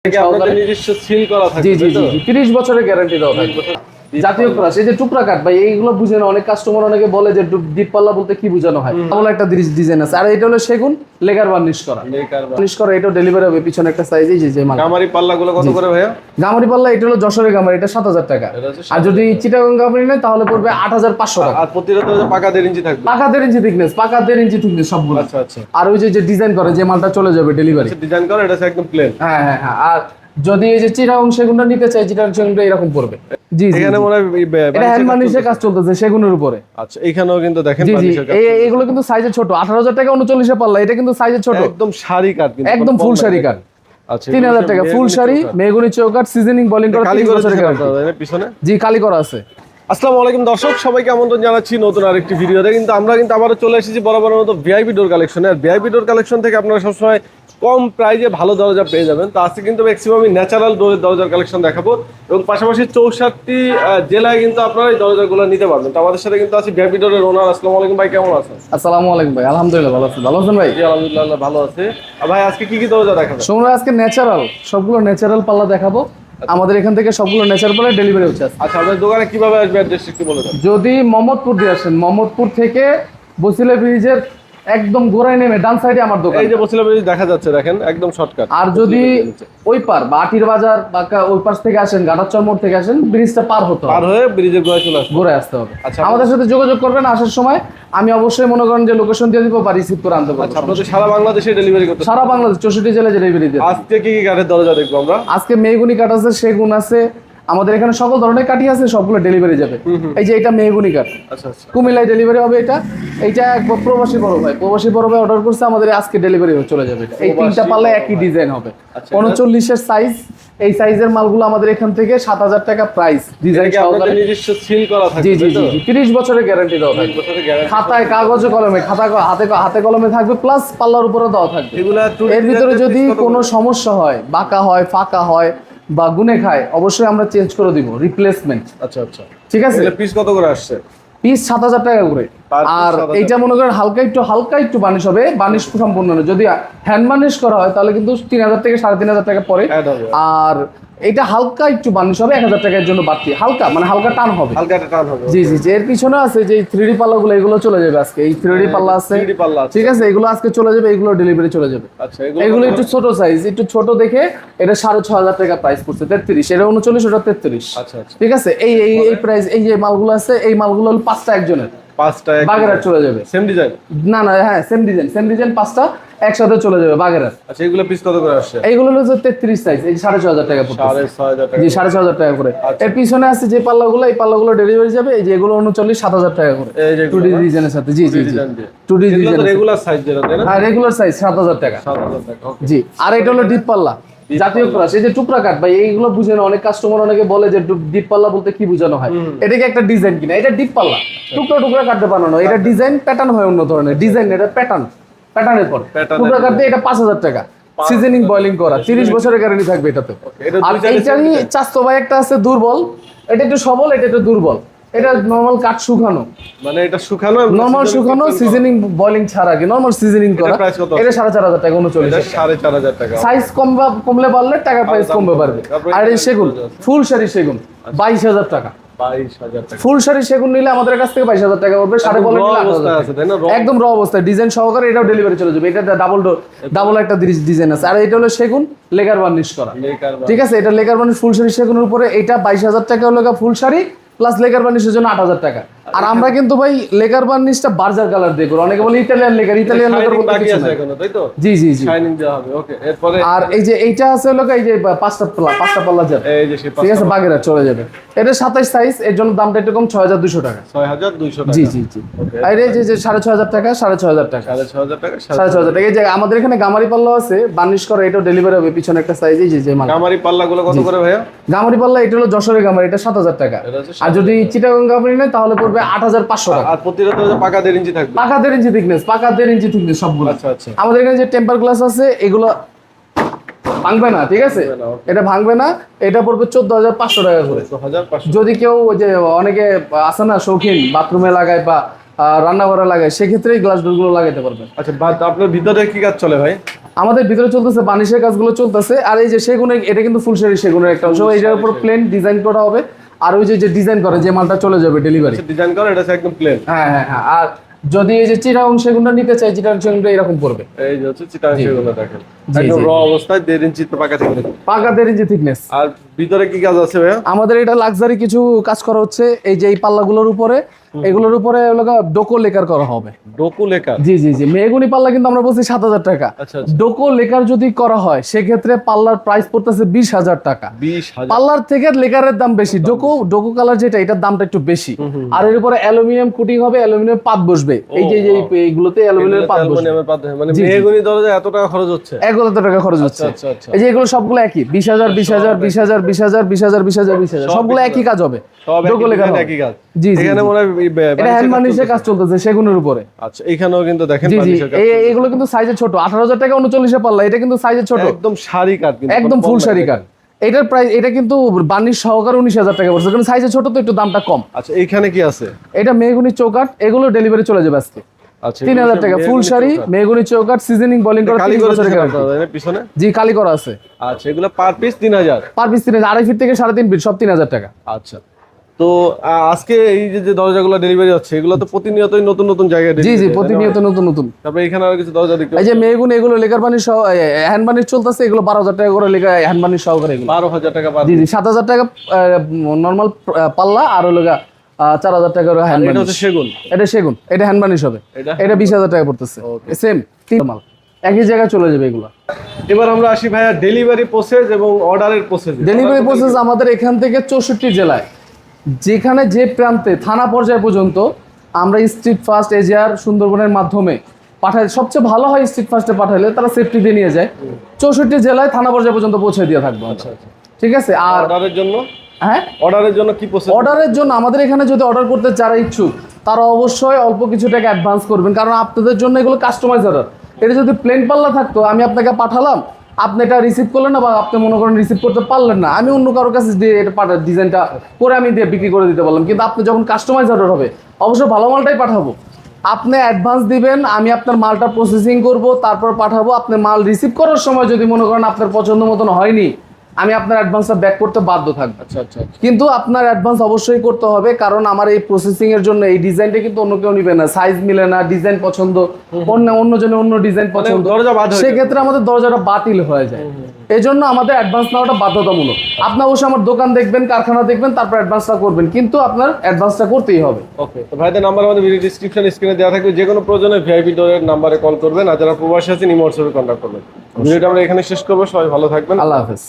নিজস্ব সিল করা থাকে। জি জি জি 30 বছরের গ্যারান্টি দেওয়া থাকে। জাতীয় ক্রাশ, এই যে টুকরা কাঠ ভাই, এইগুলো বুঝে না অনেক কাস্টমার, অনেকে বলে যে ডিপ পাল্লা বলতে কি বোঝানো হয়। তাহলে একটা ডিজাইন আছে, আর এটা হলো সেগুন লেগার বার্নিশ করা। বার্নিশ করা এটা ডেলিভারি হবে, পিছনে একটা সাইজ এই যে মাল। গামারি পাল্লাগুলো কত করে ভাইয়া? গামারি পাল্লা এটা হলো যশোরের গামারি, এটা 7000 টাকা। আর যদি চিটাগাং গামারি নেয় তাহলে পড়বে 8500 টাকা। আর প্রতিটা তো পাকা 1.5 ইঞ্চি থাকবে। পাকা 1.5 ইঞ্চি থিকনেস, পাকা 1.5 ইঞ্চি থিকনেস সবগুলো। আচ্ছা আচ্ছা। আর ওই যে ডিজাইন করে যে মালটা চলে যাবে ডেলিভারি। ডিজাইন করে এটা একদম প্লেন। হ্যাঁ হ্যাঁ হ্যাঁ। আর যদি এই যে চিটাগাং সেগুনটা নিতে চাই, চিটাগাং সেগুনটা এরকম পড়বে। জি জি, এখানে মনে হয় এটা হ্যান্ড বার্নিশের কাজ চলতেছে সেগুনের উপরে। আচ্ছা, এখানেও কিন্তু দেখেন জি জি, বার্নিশের কাজ। এগুলো কিন্তু সাইজে ছোট, 18000 টাকা 39 পাল্লা, এটা কিন্তু সাইজে ছোট, একদম শাড়ি কাট, কিন্তু একদম ফুল শাড়ি কাট। আচ্ছা, 3000 টাকা ফুল শাড়ি, মেগুনি চৌকাট, সিজনিং বোলিং করা, কালি 30 করে বছরের গ্যারান্টি। পিছনে জি কালি করা আছে। আসসালামু আলাইকুম দর্শক, সবাইকে আমন্ত্রণ জানাচ্ছি নতুন আরেকটি ভিডিওতে। কিন্তু আমরা আবারও চলে এসেছি বরাবরের মতো ভিআইপি ডোর কালেকশনে। আর ভিআইপি ডোর কালেকশন থেকে আপনারা সবসময় কম প্রাইজে ভালো দরজা পেয়ে যাবেন। তো আজকে কিন্তু ম্যাক্সিমাম ন্যাচারাল ডোরের দরজার কালেকশন দেখাবো, এবং পাশাপাশি 64টি জেলায় কিন্তু আপনারা এই দরজাগুলো নিতে পারবেন। তো আমাদের সাথে কিন্তু আছে ভিআইপি ডোরের ওনার। আসসালামু আলাইকুম ভাই, কেমন আছেন? আসসালামু আলাইকুম ভাই, আলহামদুলিল্লাহ ভালো আছেন। ভালো আছেন ভাই? জি আলহামদুলিল্লাহ ভালো আছে। আর ভাই আজকে কি কি দরজা দেখাবেন? তোমরা আজকে ন্যাচারাল সবগুলো ন্যাচারাল পাল্লা দেখাবো। আমাদের এখান থেকে সবগুলো ন্যাচারাল পাল্লা ডেলিভারি হচ্ছে। আচ্ছা, আপনার দোকানে কিভাবে আসবে অ্যাড্রেস একটু বলে দেন। যদি মোহাম্মদপুর দিয়ে আসেন, মোহাম্মদপুর থেকে বসিলা ব্রিজের একদম গোড়ায় নেমে ডান সাইডে আমার দোকান। এই যে বসিলা ব্রিজ দেখা যাচ্ছে, দেখেন একদম শর্টকাট। আর যদি ওই পার বা আটির বাজার বা ওই পাশ থেকে আসেন, গাটারচর মোড় থেকে আসেন, ব্রিজটা পার হতে হবে, পার হয়ে ব্রিজের গোড়ায় চলে আসবে, ঘুরে আসতে হবে। আচ্ছা, আমাদের সাথে যোগাযোগ করবেন আসার সময়। আমি অবশ্যই মনে করেন যে লোকেশন দিয়ে দিব বা রিসিভ করে আনতে পারবো। আচ্ছা, আপনাদের সারা বাংলাদেশে ডেলিভারি করতে? সারা বাংলাদেশ 64 জেলায় ডেলিভারি দিই। আজকে কি কি কাঠের দরজা দেখবো আমরা? আজকে মেহগুনি কাঠ আছে, সেগুন আছে, আমাদের এখানে সকল ধরনের কাঠই আছে, সবগুলো ডেলিভারি যাবে। এই যে এটা মেহগুনি কাঠ, আচ্ছা আচ্ছা, কুমিল্লায় ডেলিভারি হবে। এইটা এক প্রবাসী বড় ভাই অর্ডার করছে, আমাদের আজকে ডেলিভারি চলে যাবে। এই তিনটা পাল্লা একই ডিজাইন হবে। 39-এর সাইজ, এই সাইজের মালগুলো আমাদের এখান থেকে 7000 টাকা প্রাইস। ডিজাইন আপনাদের নিজস্ব সিল করা থাকে। জি জি জি 30 বছরের গ্যারান্টি দেওয়া থাকে। খাতায় কাগজে কলমে, হাতে কলমে থাকবে, প্লাস পাল্লার উপরে দেওয়া থাকবে। এর ভিতরে যদি কোনো সমস্যা হয়, বাঁকা হয়, ফাঁকা হয় বা গুনে খায়, অবশ্যই আমরা চেঞ্জ করে দিব, রিপ্লেসমেন্ট। আচ্ছা আচ্ছা, ঠিক আছে। পিস কত করে আসছে? পিস 7000 টাকা করে। আর এইটা মনে করেন হালকা একটু বার্নিশ হবে, বার্নিশ সম্পূর্ণ না। যদি হ্যান্ড বার্নিশ করা হয় তাহলে কিন্তু 3000 থেকে 3500 টাকা পরে। আর এটা হালকা একটু বার্নিশ হবে 1000 টাকার জন্য বাড়তি, হালকা মানে হালকা টান হবে। জি জি জি। এর পিছনে আছে যে 3D পাল্লাগুলো, এগুলো চলে যাবে আজকে। এই 3D পাল্লা আছে, ঠিক আছে, এগুলো আজকে চলে যাবে, এগুলো ডেলিভারি চলে যাবে। আচ্ছা, এগুলো একটু ছোট সাইজ, একটু ছোট দেখে এটা 6500 টাকা প্রাইস পড়ছে। 33, এটা 39, ওটা 33। আচ্ছা আচ্ছা, ঠিক আছে। এই প্রাইস, এই যে মালগুলো আছে, এই মালগুলো হলো 5টা একজনের, 5টা বাগেরহাট চলে যাবে। Same design? না না, হ্যাঁ সেম ডিজাইন 5টা একসাথে চলে যাবে বাগেরহাট। আচ্ছা, এগুলো পিস কত করে আসছে? এইগুলো হলো 33 সাইজ, এই 6500 টাকা পড়ছে। 6500 টাকা? জি 6500 টাকা করে। এর পিছনে আছে যে পাল্লাগুলো, এই পাল্লাগুলো ডেলিভারি যাবে। এই যে এগুলো 7000 টাকা করে, এই যে 2D ডিজাইনের সাথে। জি জি জি 2D ডিজাইন, রেগুলার সাইজ যেটা, তাই না? হ্যাঁ রেগুলার সাইজ 7000 টাকা। 7000 টাকা, ওকে। জি। আর এটা হলো ডিপ পাল্লা, জাতীয় ক্রাশ, এই যে টুকরা কাঠ ভাই, এইগুলো বুঝে না অনেক কাস্টমার, অনেকে বলে যে ডিপ পাল্লা বলতে কি বোঝানো হয়। এটাকে একটা ডিজাইন কিনা, এটা ডিপ পাল্লা, টুকরা কাঠে বানানো। এটা ডিজাইন প্যাটার্ন হয় অন্য ধরনের ডিজাইন, এটা প্যাটার্নের পর টুকরা কাঠ দিয়ে। এটা 5000 টাকা, সিজনিং বয়লিং করা, 30 বছরের গ্যারান্টি থাকবে এটাতে। আর এইটারই চাস্তো ভাই একটা আছে দুর্বল, এটা একটু সবল, এটা একটু দুর্বল। এটা নরমাল কাঠ শুকানো, মানে এটা শুকানো, নরমাল শুকানো, সিজনিং বয়লিং ছাড়া, কি নরমাল সিজনিং করা। এটা 4500 টাকা, 39। 4500 টাকা। সাইজ কমলে বাড়লে টাকার প্রাইস কমবে বাড়বে। আর এই সেগুন, ফুল শাড়ি সেগুন 22000 টাকা। 22000 টাকা ফুল শাড়ি সেগুন নিলে আমাদের কাছ থেকে 22000 টাকা পড়বে। সাড়ে বলে নিলে 8000 আছে, তাই না? একদম র অবস্থায় ডিজাইন সহকারে এটাও ডেলিভারি চলে যাবে। এটা ডাবল একটা ডিজাইন আছে। আর এটা হলো সেগুন লেগার বার্নিশ করা, ঠিক আছে। এটা লেগার বার্নিশ ফুল শাড়ি সেগুনের উপরে। এটা 22000 টাকা হলো ফুল শাড়ি, প্লাস লেগার বার্নিশের জন্য 8000 টাকা। আর আমরা কিন্তু ভাই লেগার বার্নিশটা বার্জার কালার দিয়ে করি। অনেকে বলে ইতালিয়ান লেগার বলতে কিছু নাই। জি জি জি, শাইনিং দেওয়া হবে, ওকে। এরপরে আর এই যে এইটা আছে হলো এই যে পাঁচটা পাল্লা যাবে, এই যে সেই ঠিক আছে, বাগেরহাট চলে যাবে। এটা 27 সাইজ, এর জন্য দামটা একটু কম, 6200 টাকা। 6200 টাকা, জি জি জি। আর এই যে 6500 টাকা, 6500 টাকা, 6500 টাকা, 6500 টাকা। এই যে আমাদের এখানে গামারি পাল্লা আছে, বার্নিশ করা, এটাও ডেলিভারি হবে। পিছনে একটা সাইজ, এই যে মাল। গামারি পাল্লাগুলো কত করে ভাইয়া? গামারি পাল্লা এটা হলো যশোরের গামারি, এটা 7000 টাকা। আর যদি চিটাগাং গামারি নেয় তাহলে পড়বে 8500 টাকা। আর প্রতিটা তো পাকা 1.5 ইঞ্চি থাকবে? পাকা 1.5 ইঞ্চি থিকনেস, পাকা 1.5 ইঞ্চি থিকনেস সবগুলো। আচ্ছা আচ্ছা। আমাদের এখানে যে টেম্পার গ্লাস আছে, এগুলো ভাঙবে না, ঠিক আছে, এটা ভাঙবে না। এটা পড়বে 14500 টাকা করে। 14500। যদি কেউ ওই যে অনেকে আছে না শৌখিন, বাথরুমে লাগায় বা রান্নাঘরে লাগায়, সেক্ষেত্রে এই গ্লাস ডোরগুলো লাগাতে পারবেন। আচ্ছা, আপনার ভিতরে কি কাজ চলে ভাই? আমাদের ভিতরে চলতেছে বানিশের কাজগুলো চলতেছে, আর এই যে সেগুনের, এটা কিন্তু ফুলসারি সেগুনের একটা অংশ, এইটার উপর প্লেন ডিজাইন করা হবে। আর ওই যে ডিজাইন করে যে মালটা চলে যাবে ডেলিভারি, ডিজাইন করে এটা একদম প্লেন। হ্যাঁ হ্যাঁ হ্যাঁ। আর যদি এই যে চিটাগং সেগুনটা নিতে চাই, চিটাগং সেগুনটা এরকম পড়বে। এই যে হচ্ছে চিটাগং সেগুনটা দেখেন একদম র অবস্থায় 1.5 ইঞ্চি পাকা থেকে পাকা 1.5 ইঞ্চি থিকনেস। আর ভিতরে কি কাজ আছে ভাইয়া? আমাদের এটা লাক্সারি কিছু কাজ করা হচ্ছে, এই যে এই পাল্লাগুলোর উপরে, এগুলোর উপরে ডোকো লেকার করা হবে। ডোকো লেকার? জি জি জি। মেহগুনি পাল্লা কিন্তু আমরা বলছি 7,000 টাকা। আচ্ছা আচ্ছা। ডোকো লেকার যদি করা হয় সেক্ষেত্রে পাল্লার প্রাইস পড়তেছে 20,000 টাকা। 20,000? পাল্লার থেকে লেকারের দাম বেশি। ডোকো কালার যেটা, এটার দামটা একটু বেশি। আর এর উপরে অ্যালুমিনিয়াম কোটিং হবে, অ্যালুমিনিয়াম পাত বসবে। এই যে এইগুলোতে অ্যালুমিনিয়াম পাত বসবে। মানে মেহগনি দরজা এত টাকা খরচ হচ্ছে? 1,000 টাকা খরচ হচ্ছে। আচ্ছা আচ্ছা। এই যে এগুলো সবগুলো একই, 20,000 20,000 20,000 20,000 20,000 20,000 20,000 সবগুলো একই কাজ হবে। সব ডোকো লেকার একই কাজ? জি জি। এখানে মনে হয় এটা হ্যান্ড বার্নিশের কাজ চলতেছে সেগুনের উপরে। আচ্ছা, এখানেও কিন্তু দেখেন জি জি। বার্নিশের কাজ। এগুলো কিন্তু সাইজে ছোট, 18,000 টাকা 39 এ পাল্লা। এটা কিন্তু সাইজে ছোট, একদম শাড়ি কাট, কিন্তু একদম ফুল শাড়ি কাট। এটার প্রাইস, এটা কিন্তু বার্নিশ সহকারে 19,000 টাকা পড়ছে, কারণ সাইজে ছোট তো একটু দামটা কম। আচ্ছা, এখানে কি আছে? এটা মেহগুনি চৌকাট, এগুলো ডেলিভারি চলে যাবে আজকে। আচ্ছা, 3,000 টাকা ফুল শাড়ি মেহগুনি চৌকাট, সিজনিং বোলিং করা, কালি 30 করে বছরের গ্যারান্টি। পিছনে? জি, কালি করা আছে। আচ্ছা, এগুলো per piece 3,000? Per piece 3,000, 2.5 feet থেকে 3.5 ফিট সব 3,000 টাকা। আচ্ছা, তো আজকে এই যে দরজাগুলো ডেলিভারি হচ্ছে, এগুলো তো প্রতিনিয়তই নতুন নতুন জায়গায় জি জি, প্রতিনিয়ত নতুন নতুন। তারপরে এখানে আর কিছু দরজা দেখতে এই যে মেহগুনি, এগুলো লেকার বার্নিশ সহ হ্যান্ড বার্নিশ চলতেছে, এগুলো 12,000 টাকা করে লেখা হ্যান্ড বার্নিশ সহকারে। এগুলো 12,000 টাকা পার? জি জি। 7,000 টাকা নরমাল পাল্লা, আর হলো 4,000 টাকা হ্যান্ড এটা বার্নিশ। হচ্ছে সেগুন? এটা সেগুন, এটা হ্যান্ড বার্নিশ হবে। এটা 20,000 টাকা পড়তেছে। সেম মাল একই জায়গায় চলে যাবে এগুলো। এবার আমরা আসি ভাইয়া ডেলিভারি প্রসেস এবং অর্ডারের প্রসেস। ডেলিভারি প্রসেস আমাদের এখান থেকে 64 জেলায়, যেখানে যে প্রান্তে থানা পর্যায় পর্যন্ত আমরা স্ট্রিট ফাস্ট, এজিআর, সুন্দরবনের মাধ্যমে পাঠাই। সবচেয়ে ভালো হয় স্ট্রিট ফাস্টে পাঠাইলে, তারা সেফটি দিয়ে নিয়ে যায়। 64 জেলায় থানা পর্যায় পর্যন্ত পৌঁছে দিয়ে থাকবো। আচ্ছা আচ্ছা। ঠিক আছে। আর অর্ডারের জন্য? হ্যাঁ, অর্ডারের জন্য কি প্রসেস? অর্ডারের জন্য আমাদের এখানে যদি অর্ডার করতে যারা ইচ্ছুক, তারা অবশ্যই অল্প কিছু টাকা অ্যাডভান্স করবেন, কারণ আপনাদের জন্য এগুলো কাস্টমাইজ অর্ডার। এটা যদি প্লেন পাল্লা থাকতো, আমি আপনাকে পাঠালাম, আপনি এটা রিসিভ করলেন না, বা আপনি মনে করেন রিসিভ করতে পারলেন না, আমি অন্য কারোর কাছে দিয়ে এটা ডিজাইনটা করে আমি দিয়ে বিক্রি করে দিতে পারলাম। কিন্তু আপনি যখন কাস্টমাইজ অর্ডার হবে, অবশ্যই ভালো মালটাই পাঠাবো। আপনি অ্যাডভান্স দিবেন, আমি আপনার মালটা প্রসেসিং করব, তারপর পাঠাবো। আপনি মাল রিসিভ করার সময় যদি মনে করেন আপনার পছন্দ মতন হয়নি, আমি আপনার অ্যাডভান্সটা ব্যাক করতে বাধ্য থাকবো। আচ্ছা আচ্ছা। কিন্তু আপনার অ্যাডভান্স অবশ্যই করতে হবে, কারণ আমার এই প্রসেসিং এর জন্য এই ডিজাইনটা কিন্তু অন্য কেউ নিবে না, সাইজ মিলে না, ডিজাইন পছন্দ, অন্য জনের অন্য ডিজাইন পছন্দ, সেক্ষেত্রে আমাদের দরজাটা বাতিল হয়ে যায়। এই জন্য আমাদের অ্যাডভান্স নেওয়াটা বাধ্যতামূলক। আপনি অবশ্যই আমার দোকান দেখবেন, কারখানা দেখবেন, তারপর অ্যাডভান্সটা করবেন, কিন্তু আপনার অ্যাডভান্সটা করতেই হবে। ওকে, তো ভাইদের নাম্বার আমাদের ভিডিও ডেসক্রিপশন স্ক্রিনে দেওয়া থাকবে, যে কোনো প্রয়োজনে ভিআইপি ডোরের নাম্বারে কল করবেন, আর যারা প্রবাসী আছেন ইমো হোয়াটসঅ্যাপে কন্ট্যাক্ট করবেন। ভিডিওটা আমরা এখানে শেষ করবো। সবাই ভালো থাকবেন, আল্লাহ হাফেজ।